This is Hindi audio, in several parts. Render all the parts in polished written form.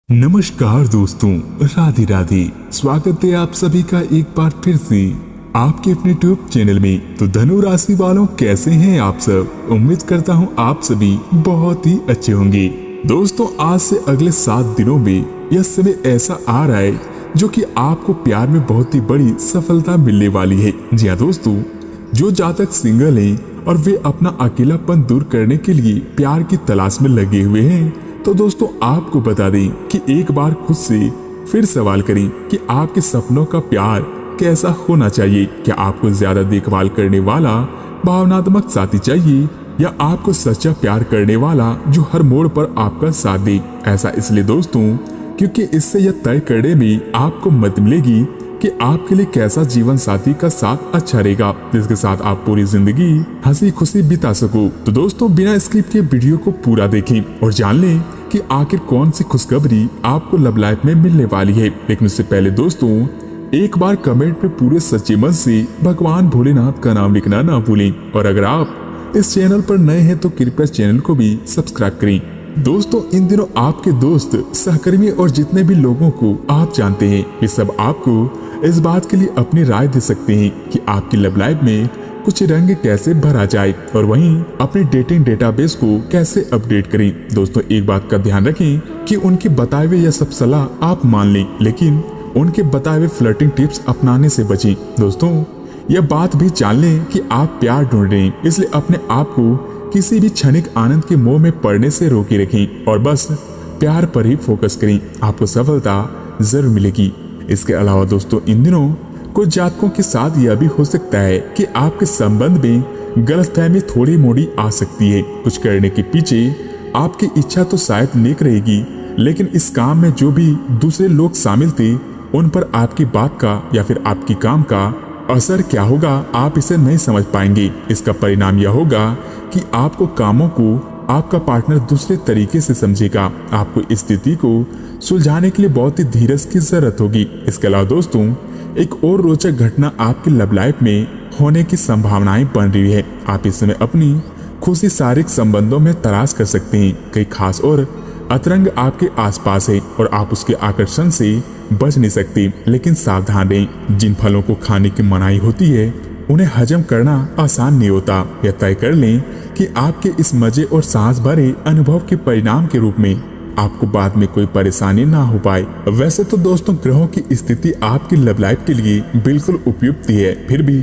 नमस्कार दोस्तों, राधे राधे। स्वागत है आप सभी का एक बार फिर से आपके अपने यूट्यूब चैनल में। तो धनु राशि वालों, कैसे हैं आप सब? उम्मीद करता हूं आप सभी बहुत ही अच्छे होंगे। दोस्तों, आज से अगले 7 दिनों में यह समय ऐसा आ रहा है जो कि आपको प्यार में बहुत ही बड़ी सफलता मिलने वाली है। जी हाँ दोस्तों, जो जातक सिंगल हैं और वे अपना अकेलापन दूर करने के लिए प्यार की तलाश में लगे हुए हैं, तो दोस्तों आपको बता दें कि एक बार खुद से फिर सवाल करें कि आपके सपनों का प्यार कैसा होना चाहिए। क्या आपको ज्यादा देखभाल करने वाला भावनात्मक साथी चाहिए, या आपको सच्चा प्यार करने वाला जो हर मोड़ पर आपका साथ दे? ऐसा इसलिए दोस्तों क्योंकि इससे यह तय करने में आपको मदद मिलेगी कि आपके लिए कैसा जीवन साथी का साथ अच्छा रहेगा, जिसके साथ आप पूरी जिंदगी हंसी खुशी बिता सको। तो दोस्तों, बिना स्क्रिप्ट के वीडियो को पूरा देखें और जान लें कि आखिर कौन सी खुशखबरी आपको लव लाइफ में मिलने वाली है। लेकिन उससे पहले दोस्तों, एक बार कमेंट में पूरे सच्चे मन से भगवान भोलेनाथ का नाम लिखना ना भूलें। और अगर आप इस चैनल पर नए हैं तो कृपया चैनल को भी सब्सक्राइब करें। दोस्तों, इन दिनों आपके दोस्त, सहकर्मी और जितने भी लोगों को आप जानते हैं, वे सब आपको इस बात के लिए अपनी राय दे सकते हैं कि आपकी लव लाइफ में कुछ रंग कैसे भरा जाए और वहीं अपने डेटिंग डेटाबेस को कैसे अपडेट करें। दोस्तों, एक बात का ध्यान रखें कि उनके बताए हुए यह सब सलाह आप मान लें, लेकिन उनके बताए हुए फ्लर्टिंग टिप्स अपनाने से बचें। दोस्तों, यह बात भी जान लें कि आप प्यार ढूंढ रहे हैं, इसलिए अपने आप को किसी भी क्षणिक आनंद के मोह में पड़ने से रोके रखें और बस प्यार पर ही फोकस करें। आपको सफलता जरूर मिलेगी। इसके अलावा दोस्तों, इन दिनों कुछ जातकों के साथ यह भी हो सकता है कि आपके संबंध में गलतफहमी थोड़ी मोड़ी आ सकती है। कुछ करने के पीछे आपकी इच्छा तो शायद नेक रहेगी, लेकिन इस काम में जो भी दूसरे लोग शामिल थे, उन पर आपकी बात का या फिर आपकी काम का असर क्या होगा, आप इसे नहीं समझ पाएंगे। इसका परिणाम यह होगा कि आपको कामों को आपका पार्टनर दूसरे तरीके से समझेगा। आपको इस स्थिति को सुलझाने के लिए बहुत ही धीरज की जरूरत होगी। इसके अलावा दोस्तों, एक और रोचक घटना आपकी लव लाइफ में होने की संभावनाएं बन रही है। आप इस समय अपनी खुशी शारीरिक संबंधों में तलाश कर सकते हैं। कई खास और अतरंग आपके आसपास है और आप उसके आकर्षण से बच नहीं सकते। लेकिन सावधान रहें, जिन फलों को खाने की मनाही होती है उन्हें हजम करना आसान नहीं होता। यह तय कर लें कि आपके इस मजे और सांस भरे अनुभव के परिणाम के रूप में आपको बाद में कोई परेशानी ना हो पाए। वैसे तो दोस्तों, ग्रहों की स्थिति आपकी लव लाइफ के लिए बिल्कुल उपयुक्त है, फिर भी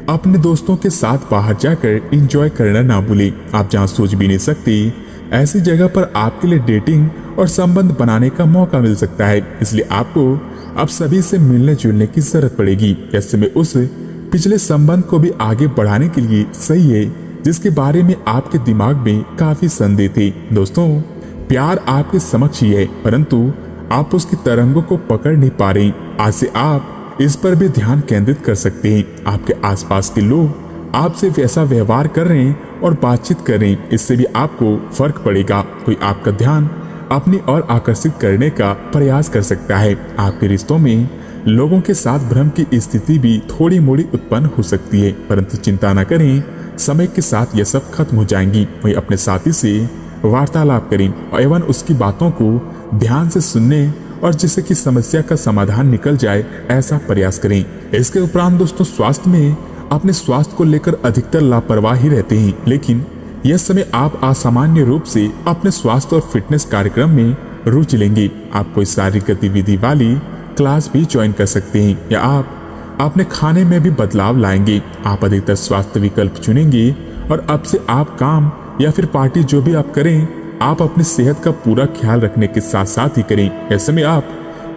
अपने दोस्तों के साथ बाहर जाकर एंजॉय करना ना भूलें। आप जहां सोच भी नहीं सकते, ऐसी जगह पर आपके लिए डेटिंग और संबंध बनाने का मौका मिल सकता है। इसलिए आपको अब सभी से मिलने जुलने की जरूरत पड़ेगी। ऐसे में उस पिछले संबंध को भी आगे बढ़ाने के लिए सही है, जिसके बारे में आपके दिमाग में काफी संदेह थे। दोस्तों, प्यार आपके समक्ष ही है, परंतु आप उसकी तरंगों को पकड़ नहीं पा रहे। आज से आप इस पर भी ध्यान केंद्रित कर सकते हैं। आपके आसपास के लोग आपसे वैसा व्यवहार कर रहे हैं और बातचीत कर रहे हैं, इससे भी आपको फर्क पड़ेगा। कोई आपका ध्यान अपनी ओर आकर्षित करने का प्रयास कर सकता है। आपके रिश्तों में लोगों के साथ भ्रम की स्थिति भी थोड़ी मोड़ी उत्पन्न हो सकती है, परंतु चिंता न करें, समय के साथ यह सब खत्म हो जाएंगी। वही अपने साथी से वार्तालाप करें एवं उसकी बातों को ध्यान से सुनने और जिससे कि समस्या का समाधान निकल जाए, ऐसा प्रयास करें। इसके उपरांत दोस्तों, स्वास्थ्य में अपने स्वास्थ्य को लेकर अधिकतर लापरवाही रहते हैं, लेकिन यह समय आप असामान्य रूप से अपने स्वास्थ्य और फिटनेस कार्यक्रम में रुचि लेंगे। आप कोई शारीरिक गतिविधि वाली क्लास भी ज्वाइन कर सकते हैं, या आप अपने खाने में भी बदलाव लाएंगे। आप अधिकतर स्वास्थ्य विकल्प चुनेंगे और अब से आप काम या फिर पार्टी जो भी आप करें, आप अपनी सेहत का पूरा ख्याल रखने के साथ साथ ही करें। ऐसे में आप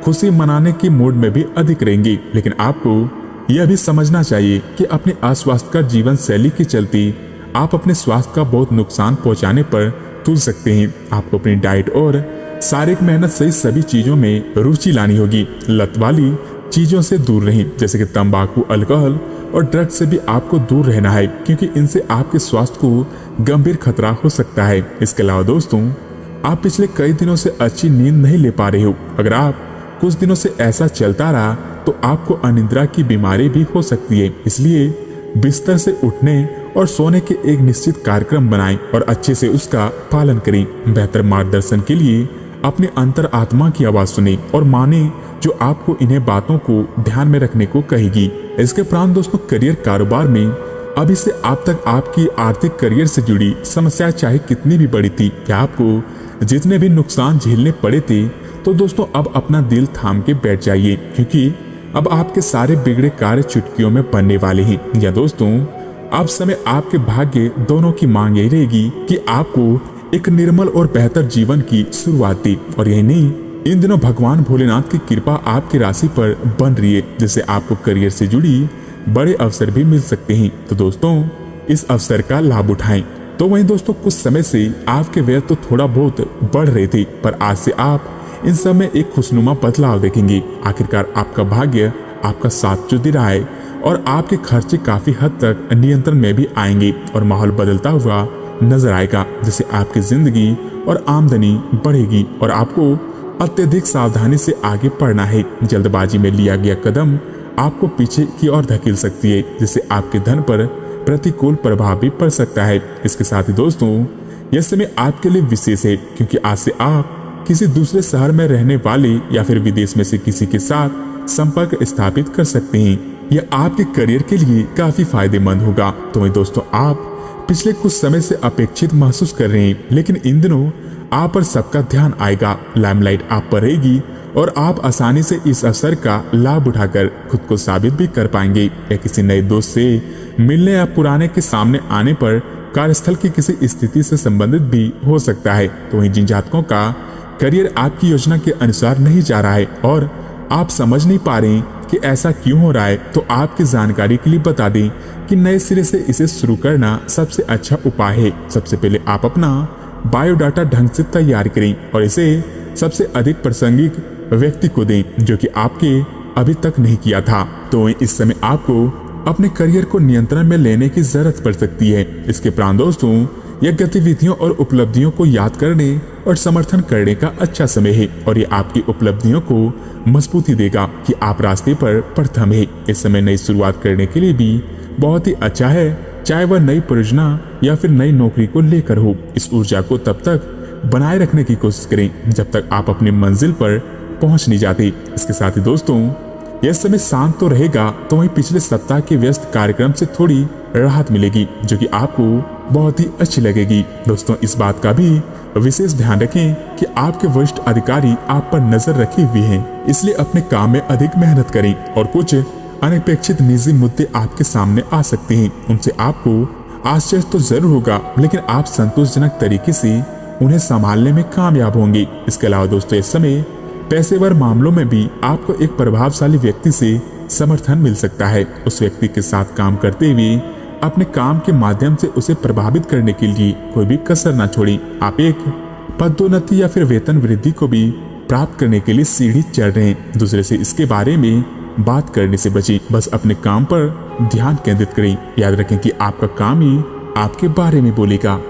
खुशी मनाने की मूड में भी अधिक रहेंगे, लेकिन आपको यह भी समझना चाहिए कि अपने अस्वास्थ्यकर जीवन शैली के चलते आप अपने स्वास्थ्य का बहुत नुकसान पहुंचाने पर तुल सकते हैं। आपको अपनी डाइट और शारीरिक मेहनत सही सभी चीजों में रुचि लानी होगी। लत वाली चीजों से दूर रहें, जैसे कि तंबाकू, अल्कोहल और ड्रग्स से भी आपको दूर रहना है, क्योंकि इनसे आपके स्वास्थ्य को गंभीर खतरा हो सकता है। इसके अलावा दोस्तों, आप पिछले कई दिनों से अच्छी नींद नहीं ले पा रहे हो। अगर आप कुछ दिनों से ऐसा चलता रहा तो आपको अनिद्रा की बीमारी भी हो सकती है। इसलिए बिस्तर से उठने और सोने के एक निश्चित कार्यक्रम बनाएं और अच्छे से उसका पालन करें। बेहतर मार्गदर्शन के लिए अपने अंतर आत्मा की आवाज सुने और माने जो आपको इन्हें बातों को ध्यान में रखने को कहेगी। इसके उपरांत दोस्तों करियर कारोबार में अभी से आप तक आपकी आर्थिक करियर से जुड़ी समस्या चाहे कितनी भी बड़ी थी, क्या आपको जितने भी नुकसान झेलने पड़े थे, तो दोस्तों अब अपना दिल थाम के बैठ जाइए, क्योंकि अब आपके सारे बिगड़े कार्य चुटकियों में बनने वाले हैं। या दोस्तों अब समय आपके भाग्य दोनों की मांग यही रहेगी कि आपको एक निर्मल और बेहतर जीवन की शुरुआत दी। और यही नहीं, इन दिनों भगवान भोलेनाथ की कृपा आपकी राशि पर बन रही है, जिससे आपको करियर से जुड़ी बड़े अवसर भी मिल सकते हैं। तो दोस्तों इस अवसर का लाभ उठाएं। तो वहीं दोस्तों कुछ समय से आपके व्यय तो थोड़ा बहुत बढ़ रहे थे, पर आज से आप इन सब में एक खुशनुमा बदलाव देखेंगे। आखिरकार आपका भाग्य आपका साथ जो दे रहा है और आपके खर्चे काफी हद तक नियंत्रण में भी आएंगे और माहौल बदलता हुआ नजर आएगा, जिससे आपकी जिंदगी और आमदनी बढ़ेगी। और आपको अत्यधिक सावधानी से आगे बढ़ना है। जल्दबाजी में लिया गया कदम आपको पीछे की ओर धकेल सकती है, जिससे आपके धन पर प्रतिकूल प्रभाव भी पड़ सकता है। इसके साथ ही दोस्तों यह समय आपके लिए विशेष है, क्योंकि आज से आप किसी दूसरे शहर में रहने वाले या फिर विदेश में से किसी के साथ संपर्क स्थापित कर सकते हैं। यह आपके करियर के लिए काफी फायदेमंद होगा। तो वहीं दोस्तों आप पिछले कुछ समय से अपेक्षित महसूस कर रहे हैं, लेकिन इन दिनों आप पर सबका ध्यान आएगा, लाइमलाइट आप पर रहेगी और आप आसानी से इस अवसर का लाभ उठाकर खुद को साबित भी कर पाएंगे। या किसी नए दोस्त से मिलने या पुराने के सामने आने पर कार्यस्थल की किसी स्थिति से संबंधित भी हो सकता है। तो वहीं जिन जातकों का करियर आपकी योजना के अनुसार नहीं जा रहा है और आप समझ नहीं पा रहे कि ऐसा क्यों हो रहा है, तो आपकी जानकारी के लिए बता दें कि नए सिरे से इसे शुरू करना सबसे अच्छा उपाय है। सबसे पहले आप अपना बायोडाटा ढंग से तैयार करें और इसे सबसे अधिक प्रासंगिक व्यक्ति को दें जो कि आपके अभी तक नहीं किया था। तो इस समय आपको अपने करियर को नियंत्रण में लेने की जरूरत पड़ सकती है। इसके उपरांत दोस्तों यह गतिविधियों और उपलब्धियों को याद करने और समर्थन करने का अच्छा समय है और ये आपकी उपलब्धियों को मजबूती देगा कि आप रास्ते पर प्रथम है। इस समय नई शुरुआत करने के लिए भी बहुत ही अच्छा है, चाहे वह नई परियोजना या फिर नई नौकरी को लेकर हो। इस ऊर्जा को तब तक बनाए रखने की कोशिश करें जब तक आप अपनी मंजिल पर पहुंच नहीं जाते। इसके साथ ही दोस्तों यह समय शांत तो रहेगा, तो वहीं पिछले सप्ताह के व्यस्त कार्यक्रम से थोड़ी राहत मिलेगी जो कि आपको बहुत ही अच्छी लगेगी। दोस्तों इस बात का भी विशेष ध्यान रखें कि आपके वरिष्ठ अधिकारी आप पर नजर रखे हुए हैं, इसलिए अपने काम में अधिक मेहनत करें और कुछ अनपेक्षित निजी मुद्दे आपके सामने आ सकते हैं। उनसे आपको आश्चर्य तो जरूर होगा, लेकिन आप संतोषजनक तरीके से उन्हें संभालने में कामयाब होंगे। इसके अलावा दोस्तों इस समय पेशेवर मामलों में भी आपको एक प्रभावशाली व्यक्ति से समर्थन मिल सकता है। उस व्यक्ति के साथ काम करते हुए अपने काम के माध्यम से उसे प्रभावित करने के लिए कोई भी कसर ना छोड़ें। आप एक पदोन्नति या फिर वेतन वृद्धि को भी प्राप्त करने के लिए सीढ़ी चढ़ रहे हैं। दूसरे से इसके बारे में बात करने से बचें, बस अपने काम पर ध्यान केंद्रित करें। याद रखें कि आपका काम ही आपके बारे में बोलेगा।